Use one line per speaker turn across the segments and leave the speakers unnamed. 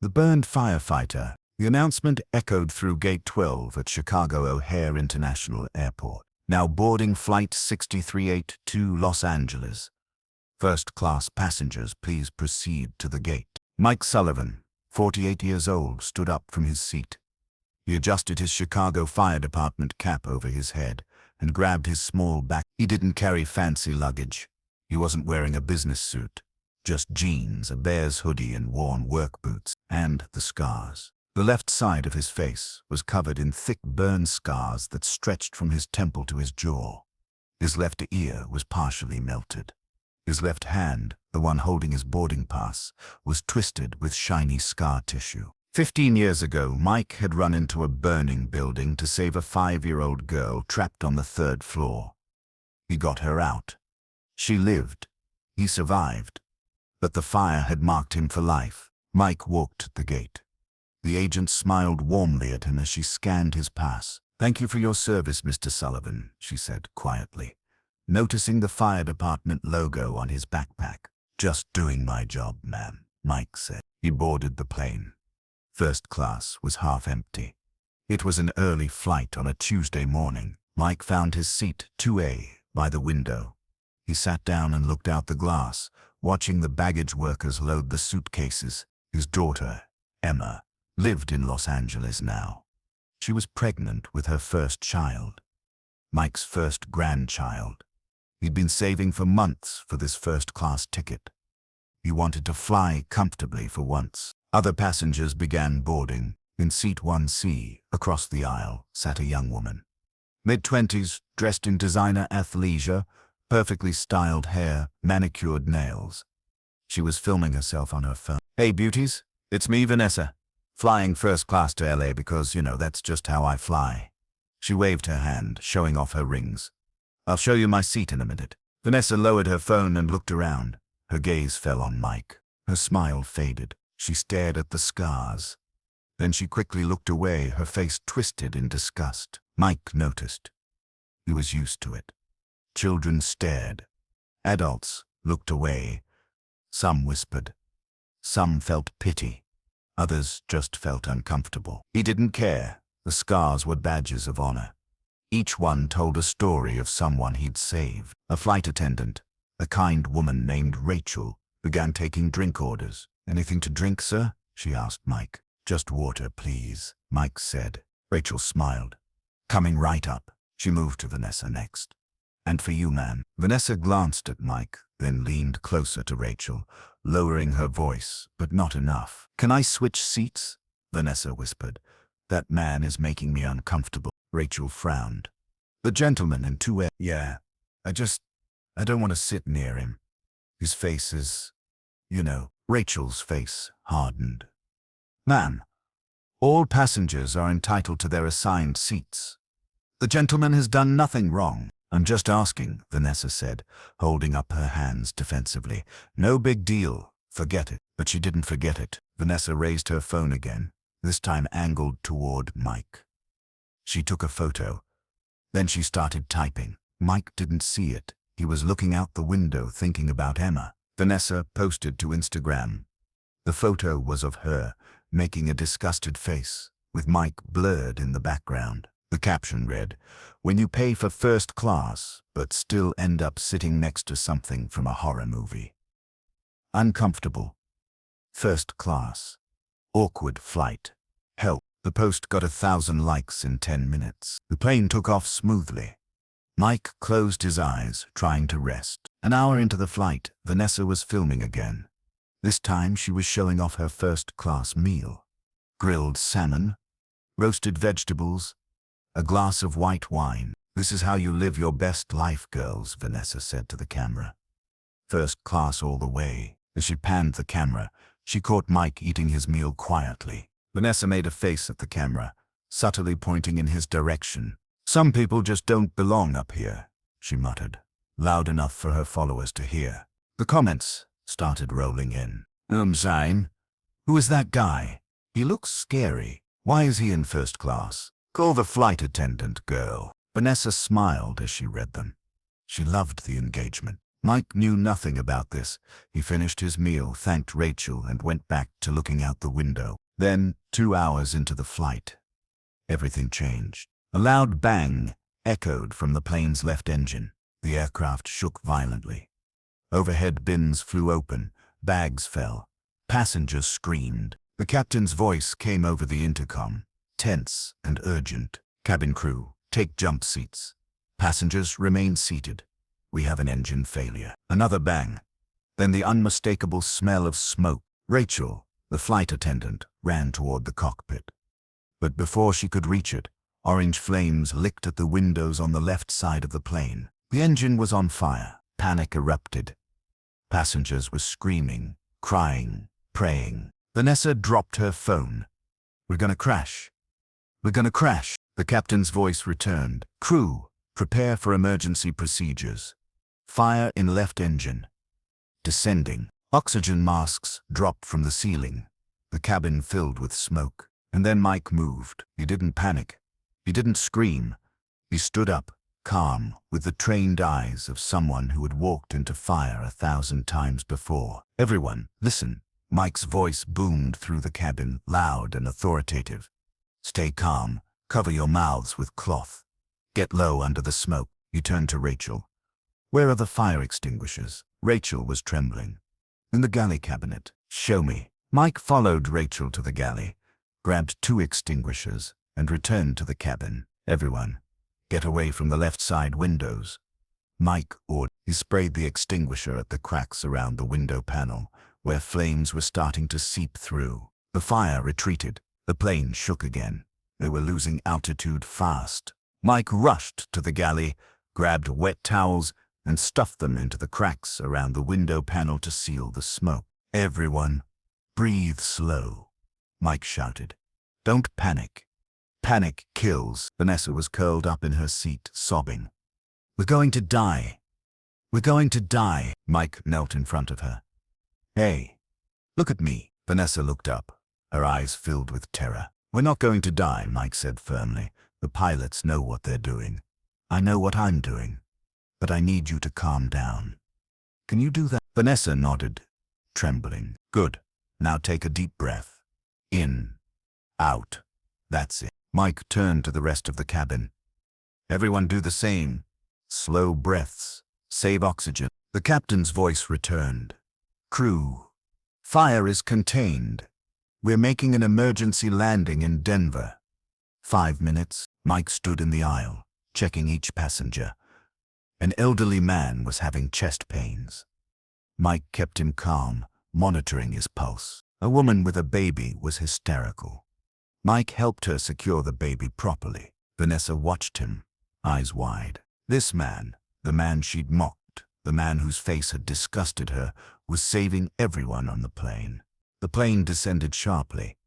The burned firefighter. The announcement echoed through Gate 12 at Chicago O'Hare International Airport. Now boarding Flight 6382 to Los Angeles. First-class passengers, please proceed to the gate. Mike Sullivan, 48 years old, stood up from his seat. He adjusted his Chicago Fire Department cap over his head and grabbed his small bag. He didn't carry fancy luggage. He wasn't wearing a business suit. Just jeans, a bear's hoodie and worn work boots, and the scars. The left side of his face was covered in thick burn scars that stretched from his temple to his jaw. His left ear was partially melted. His left hand, the one holding his boarding pass, was twisted with shiny scar tissue. 15 years ago, Mike had run into a burning building to save a 5-year-old girl trapped on the 3rd floor. He got her out. She lived. He survived. But the fire had marked him for life. Mike walked at the gate. The agent smiled warmly at him as she scanned his pass. "Thank you for your service, Mr. Sullivan," she said quietly, noticing the fire department logo on his backpack. "Just doing my job, ma'am," Mike said. He boarded the plane. First class was half empty. It was an early flight on a Tuesday morning. Mike found his seat 2A by the window. He sat down and looked out the glass, watching the baggage workers load the suitcases. His daughter, Emma, lived in Los Angeles now. She was pregnant with her first child, Mike's first grandchild. He'd been saving for months for this first-class ticket. He wanted to fly comfortably for once. Other passengers began boarding. In seat 1C, across the aisle, sat a young woman. Mid-20s, dressed in designer athleisure, perfectly styled hair, manicured nails. She was filming herself on her phone. "Hey beauties, it's me, Vanessa. Flying first class to LA because, that's just how I fly." She waved her hand, showing off her rings. "I'll show you my seat in a minute." Vanessa lowered her phone and looked around. Her gaze fell on Mike. Her smile faded. She stared at the scars. Then she quickly looked away, her face twisted in disgust. Mike noticed. He was used to it. Children stared. Adults looked away. Some whispered. Some felt pity. Others just felt uncomfortable. He didn't care. The scars were badges of honor. Each one told a story of someone he'd saved. A flight attendant, a kind woman named Rachel, began taking drink orders. "Anything to drink, sir?" she asked Mike. "Just water, please," Mike said. Rachel smiled. "Coming right up." She moved to Vanessa next. "And for you, ma'am." Vanessa glanced at Mike, then leaned closer to Rachel, lowering her voice, but not enough. "Can I switch seats?" Vanessa whispered. "That man is making me uncomfortable." Rachel frowned. "The gentleman in 2A. Yeah, I don't want to sit near him. His face is, Rachel's face hardened. "Ma'am, all passengers are entitled to their assigned seats. The gentleman has done nothing wrong." "I'm just asking," Vanessa said, holding up her hands defensively. "No big deal. Forget it." But she didn't forget it. Vanessa raised her phone again, this time angled toward Mike. She took a photo. Then she started typing. Mike didn't see it. He was looking out the window thinking about Emma. Vanessa posted to Instagram. The photo was of her, making a disgusted face, with Mike blurred in the background. The caption read, "When you pay for first class, but still end up sitting next to something from a horror movie. Uncomfortable. First class. Awkward flight. Help." The post got 1,000 likes in 10 minutes. The plane took off smoothly. Mike closed his eyes, trying to rest. An hour into the flight, Vanessa was filming again. This time she was showing off her first-class meal. Grilled salmon, roasted vegetables, a glass of white wine. "This is how you live your best life, girls," Vanessa said to the camera. "First class all the way." As she panned the camera, she caught Mike eating his meal quietly. Vanessa made a face at the camera, subtly pointing in his direction. "Some people just don't belong up here," she muttered, loud enough for her followers to hear. The comments started rolling in. Zayn, who is that guy? He looks scary. Why is he in first class? Call the flight attendant, girl." Vanessa smiled as she read them. She loved the engagement. Mike knew nothing about this. He finished his meal, thanked Rachel, and went back to looking out the window. Then, 2 hours into the flight, everything changed. A loud bang echoed from the plane's left engine. The aircraft shook violently. Overhead bins flew open, bags fell. Passengers screamed. The captain's voice came over the intercom, tense and urgent. Cabin crew, take jump seats. Passengers, remain seated. We have an engine failure. Another bang. Then the unmistakable smell of smoke. Rachel, the flight attendant, ran toward the cockpit. But before she could reach it, orange flames licked at the windows on the left side of the plane. The engine was on fire. Panic erupted. Passengers were screaming, crying, praying. Vanessa dropped her phone. We're gonna crash. We're gonna crash. The captain's voice returned. Crew, prepare for emergency procedures. Fire in left engine. Descending. Oxygen masks dropped from the ceiling. The cabin filled with smoke. And then Mike moved. He didn't panic. He didn't scream. He stood up, calm, with the trained eyes of someone who had walked into fire 1,000 times before. Everyone, listen. Mike's voice boomed through the cabin, loud and authoritative. Stay calm. Cover your mouths with cloth. Get low under the smoke. He turned to Rachel. Where are the fire extinguishers? Rachel was trembling. In the galley cabinet. Show me. Mike followed Rachel to the galley, grabbed 2 extinguishers, and returned to the cabin. Everyone, get away from the left side windows. Mike ordered. He sprayed the extinguisher at the cracks around the window panel, where flames were starting to seep through. The fire retreated. The plane shook again. They were losing altitude fast. Mike rushed to the galley, grabbed wet towels, and stuffed them into the cracks around the window panel to seal the smoke. Everyone, breathe slow, Mike shouted. Don't panic. Panic kills. Vanessa was curled up in her seat, sobbing. We're going to die. We're going to die. Mike knelt in front of her. Hey, look at me. Vanessa looked up, her eyes filled with terror. We're not going to die, Mike said firmly. The pilots know what they're doing. I know what I'm doing. But I need you to calm down. Can you do that? Vanessa nodded, trembling. Good. Now take a deep breath. In. Out. That's it. Mike turned to the rest of the cabin. Everyone do the same. Slow breaths. Save oxygen. The captain's voice returned. Crew. Fire is contained. We're making an emergency landing in Denver. 5 minutes. Mike stood in the aisle, checking each passenger. An elderly man was having chest pains. Mike kept him calm, monitoring his pulse. A woman with a baby was hysterical. Mike helped her secure the baby properly. Vanessa watched him, eyes wide. This man, the man she'd mocked, the man whose face had disgusted her, was saving everyone on the plane. The plane descended sharply.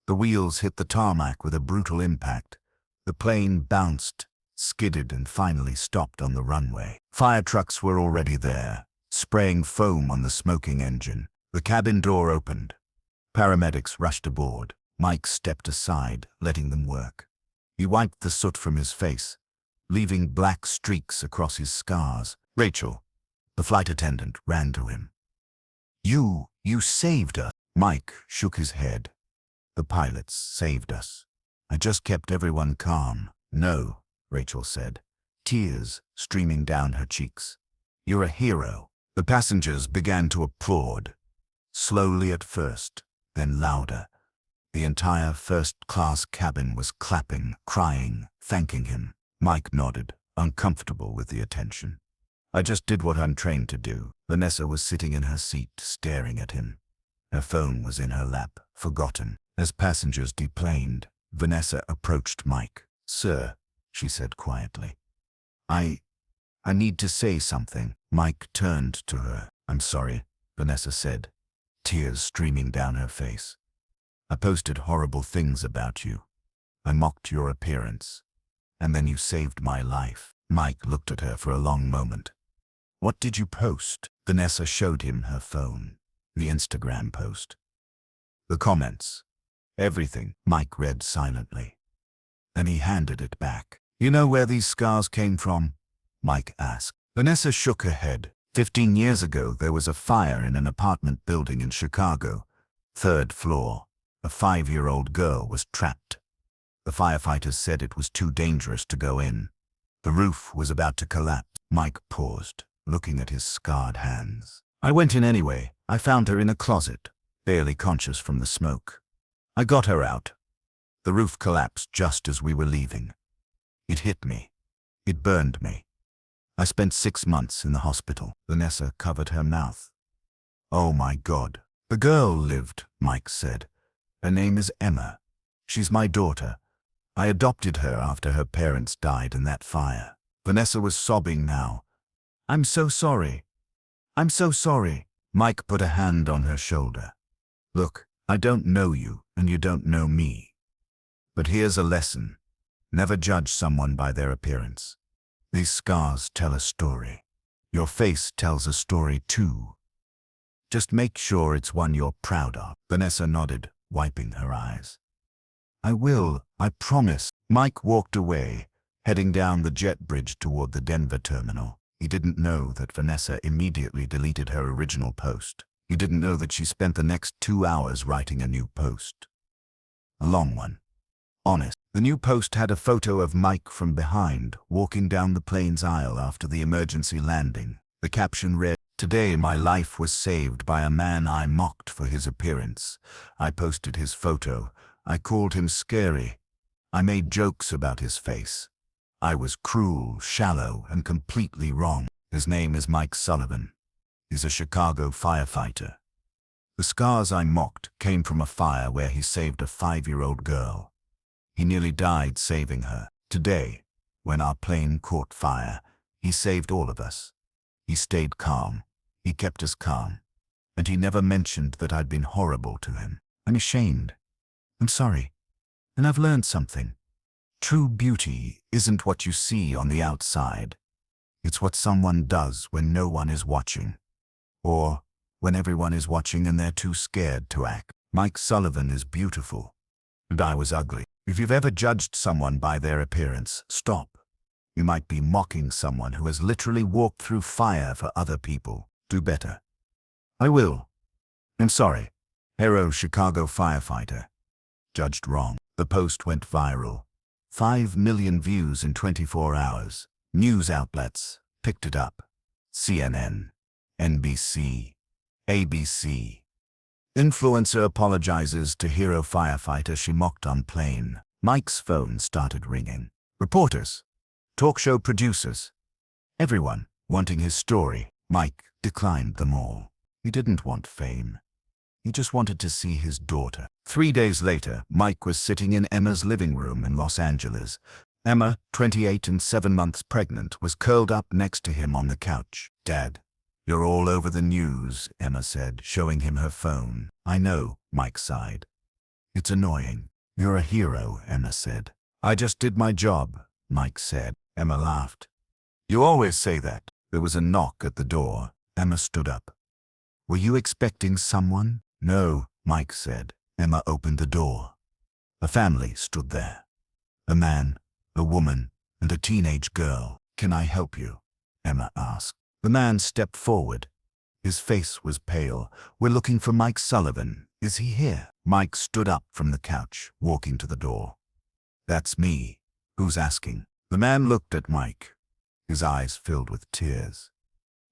The wheels hit the tarmac with a brutal impact. The plane bounced, skidded, and finally stopped on the runway. Fire trucks were already there, spraying foam on the smoking engine. The cabin door opened. Paramedics rushed aboard. Mike stepped aside, letting them work. He wiped the soot from his face, leaving black streaks across his scars. Rachel, the flight attendant, ran to him. You saved us. Mike shook his head. The pilots saved us. I just kept everyone calm. No, Rachel said, tears streaming down her cheeks. You're a hero. The passengers began to applaud, slowly at first, then louder. The entire first-class cabin was clapping, crying, thanking him. Mike nodded, uncomfortable with the attention. I just did what I'm trained to do. Vanessa was sitting in her seat, staring at him. Her phone was in her lap, forgotten. As passengers deplaned, Vanessa approached Mike. Sir, she said quietly. I need to say something. Mike turned to her. I'm sorry, Vanessa said, tears streaming down her face. I posted horrible things about you. I mocked your appearance. And then you saved my life. Mike looked at her for a long moment. What did you post? Vanessa showed him her phone. The Instagram post. The comments. Everything. Mike read silently. Then he handed it back. You know where these scars came from? Mike asked. Vanessa shook her head. 15 years ago, there was a fire in an apartment building in Chicago. 3rd floor. A 5-year-old girl was trapped. The firefighters said it was too dangerous to go in. The roof was about to collapse. Mike paused, looking at his scarred hands. I went in anyway. I found her in a closet, barely conscious from the smoke. I got her out. The roof collapsed just as we were leaving. It hit me. It burned me. I spent 6 months in the hospital. Vanessa covered her mouth. Oh my God. The girl lived, Mike said. Her name is Emma. She's my daughter. I adopted her after her parents died in that fire. Vanessa was sobbing now. I'm so sorry. I'm so sorry. Mike put a hand on her shoulder. Look, I don't know you and you don't know me. But here's a lesson. Never judge someone by their appearance. These scars tell a story. Your face tells a story too. Just make sure it's one you're proud of. Vanessa nodded, wiping her eyes. I will, I promise. Mike walked away, heading down the jet bridge toward the Denver terminal. He didn't know that Vanessa immediately deleted her original post. He didn't know that she spent the next 2 hours writing a new post. A long one. Honest. The new post had a photo of Mike from behind, walking down the plane's aisle after the emergency landing. The caption read, "Today my life was saved by a man I mocked for his appearance. I posted his photo. I called him scary. I made jokes about his face. I was cruel, shallow, and completely wrong. His name is Mike Sullivan. He's a Chicago firefighter. The scars I mocked came from a fire where he saved a 5-year-old girl. He nearly died saving her. Today, when our plane caught fire, he saved all of us. He stayed calm. He kept us calm. And he never mentioned that I'd been horrible to him. I'm ashamed. I'm sorry. And I've learned something. True beauty isn't what you see on the outside. It's what someone does when no one is watching. Or when everyone is watching and they're too scared to act. Mike Sullivan is beautiful. And I was ugly. If you've ever judged someone by their appearance, stop. You might be mocking someone who has literally walked through fire for other people. Do better. I will. I'm sorry. Hero Chicago firefighter. Judged wrong. The post went viral. 5 million views in 24 hours. News outlets picked it up. CNN, NBC, ABC. Influencer apologizes to hero firefighter she mocked on plane. Mike's phone started ringing. Reporters, talk show producers, everyone wanting his story. Mike declined them all. He didn't want fame. He just wanted to see his daughter. 3 days later, Mike was sitting in Emma's living room in Los Angeles. Emma, 28 and 7 months pregnant, was curled up next to him on the couch. Dad, you're all over the news, Emma said, showing him her phone. I know, Mike sighed. It's annoying. You're a hero, Emma said. I just did my job, Mike said. Emma laughed. You always say that. There was a knock at the door. Emma stood up. Were you expecting someone? No, Mike said. Emma opened the door. A family stood there. A man, a woman, and a teenage girl. Can I help you? Emma asked. The man stepped forward. His face was pale. We're looking for Mike Sullivan. Is he here? Mike stood up from the couch, walking to the door. That's me. Who's asking? The man looked at Mike. His eyes filled with tears.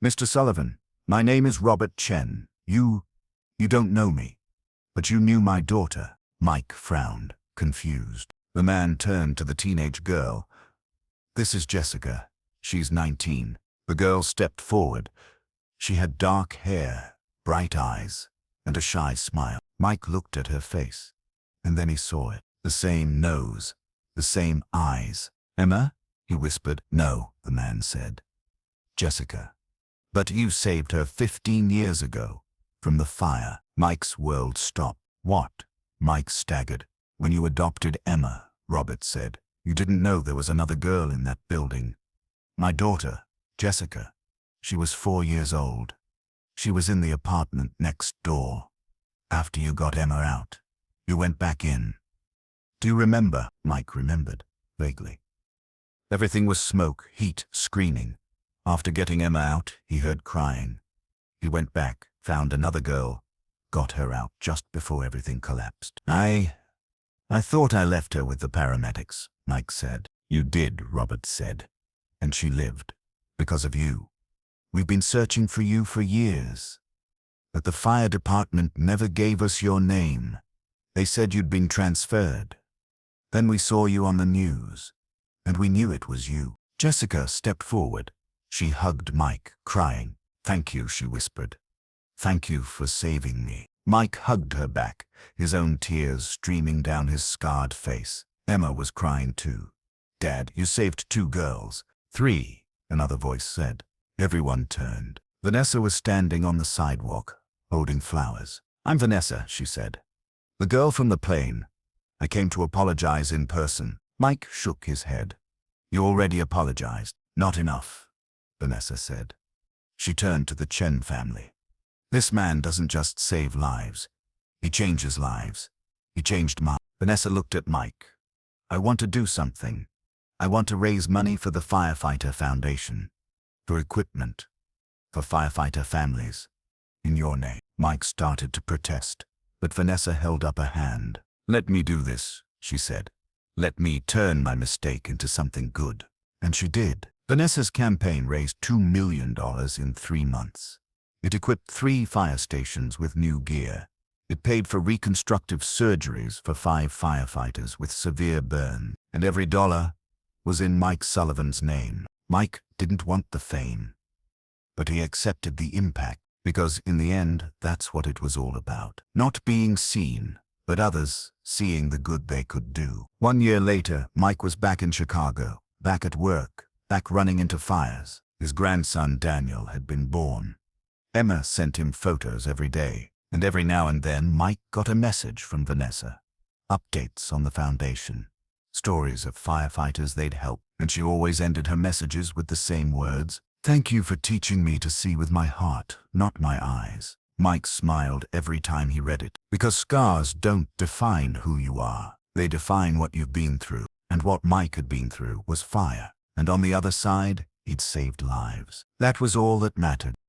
Mr. Sullivan, my name is Robert Chen. You don't know me, but you knew my daughter. Mike frowned, confused. The man turned to the teenage girl. This is Jessica. She's 19. The girl stepped forward. She had dark hair, bright eyes, and a shy smile. Mike looked at her face, and then he saw it. The same nose, the same eyes. Emma? He whispered. No, the man said. Jessica. But you saved her 15 years ago, from the fire. Mike's world stopped. What? Mike staggered. When you adopted Emma, Robert said. You didn't know there was another girl in that building. My daughter, Jessica. She was 4 years old. She was in the apartment next door. After you got Emma out, you went back in. Do you remember? Mike remembered, vaguely. Everything was smoke, heat, screaming. After getting Emma out, he heard crying. He went back, found another girl, got her out just before everything collapsed. I thought I left her with the paramedics, Mike said. You did, Robert said. And she lived. Because of you. We've been searching for you for years. But the fire department never gave us your name. They said you'd been transferred. Then we saw you on the news, and we knew it was you. Jessica stepped forward. She hugged Mike, crying. Thank you, she whispered. Thank you for saving me. Mike hugged her back, his own tears streaming down his scarred face. Emma was crying too. Dad, you saved 2 girls. 3, another voice said. Everyone turned. Vanessa was standing on the sidewalk, holding flowers. I'm Vanessa, she said. The girl from the plane. I came to apologize in person. Mike shook his head. You already apologized. Not enough, Vanessa said. She turned to the Chen family. This man doesn't just save lives. He changes lives. He changed mine. Vanessa looked at Mike. I want to do something. I want to raise money for the Firefighter Foundation. For equipment. For firefighter families. In your name. Mike started to protest, but Vanessa held up a hand. Let me do this, she said. Let me turn my mistake into something good. And she did. Vanessa's campaign raised $2 million in 3 months. It equipped 3 fire stations with new gear. It paid for reconstructive surgeries for 5 firefighters with severe burns. And every dollar was in Mike Sullivan's name. Mike didn't want the fame, but he accepted the impact, because in the end, that's what it was all about. Not being seen, but others seeing the good they could do. 1 year later, Mike was back in Chicago, back at work, back running into fires. His grandson Daniel had been born. Emma sent him photos every day, and every now and then Mike got a message from Vanessa. Updates on the foundation. Stories of firefighters they'd helped, and she always ended her messages with the same words. Thank you for teaching me to see with my heart, not my eyes. Mike smiled every time he read it, because scars don't define who you are. They define what you've been through, and what Mike had been through was fire. And on the other side, he'd saved lives. That was all that mattered.